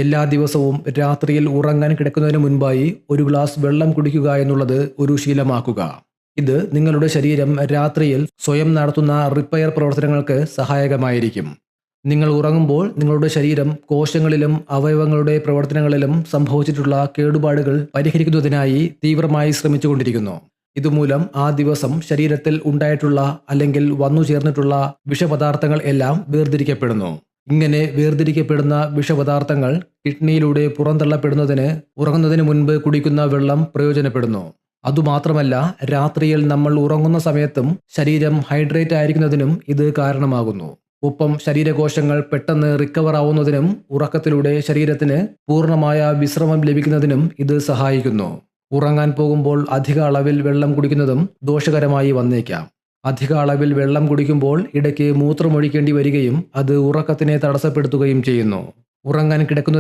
എല്ലാ ദിവസവും രാത്രിയിൽ ഉറങ്ങാൻ കിടക്കുന്നതിന് മുൻപായി ഒരു ഗ്ലാസ് വെള്ളം കുടിക്കുക എന്നുള്ളത് ഒരു ശീലമാക്കുക. ഇത് നിങ്ങളുടെ ശരീരം രാത്രിയിൽ സ്വയം നടത്തുന്ന റിപ്പയർ പ്രവർത്തനങ്ങൾക്ക് സഹായകമായിരിക്കും. നിങ്ങൾ ഉറങ്ങുമ്പോൾ നിങ്ങളുടെ ശരീരം കോശങ്ങളിലും അവയവങ്ങളുടെ പ്രവർത്തനങ്ങളിലും സംഭവിച്ചിട്ടുള്ള കേടുപാടുകൾ പരിഹരിക്കുന്നതിനായി തീവ്രമായി ശ്രമിച്ചുകൊണ്ടിരിക്കുന്നു. ഇതുമൂലം ആ ദിവസം ശരീരത്തിൽ ഉണ്ടായിട്ടുള്ള അല്ലെങ്കിൽ വന്നു ചേർന്നിട്ടുള്ള വിഷപദാർത്ഥങ്ങൾ എല്ലാം വേർതിരിക്കപ്പെടുന്നു. ഇങ്ങനെ വേർതിരിക്കപ്പെടുന്ന വിഷപദാർത്ഥങ്ങൾ കിഡ്നിയിലൂടെ പുറന്തള്ളപ്പെടുന്നതിന് ഉറങ്ങുന്നതിന് മുൻപ് കുടിക്കുന്ന വെള്ളം പ്രയോജനപ്പെടുന്നു. അതുമാത്രമല്ല, രാത്രിയിൽ നമ്മൾ ഉറങ്ങുന്ന സമയത്തും ശരീരം ഹൈഡ്രേറ്റ് ആയിരിക്കുന്നതിനും ഇത് കാരണമാകുന്നു. ഒപ്പം ശരീരകോശങ്ങൾ പെട്ടെന്ന് റിക്കവർ ആവുന്നതിനും ഉറക്കത്തിലൂടെ ശരീരത്തിന് പൂർണ്ണമായ വിശ്രമം ലഭിക്കുന്നതിനും ഇത് സഹായിക്കുന്നു. ഉറങ്ങാൻ പോകുമ്പോൾ അധിക അളവിൽ വെള്ളം കുടിക്കുന്നതും ദോഷകരമായി വന്നേക്കാം. അധിക അളവിൽ വെള്ളം കുടിക്കുമ്പോൾ ഇടയ്ക്ക് മൂത്രമൊഴിക്കേണ്ടി വരികയും അത് ഉറക്കത്തിനെ തടസ്സപ്പെടുത്തുകയും ചെയ്യുന്നു. ഉറങ്ങാൻ കിടക്കുന്ന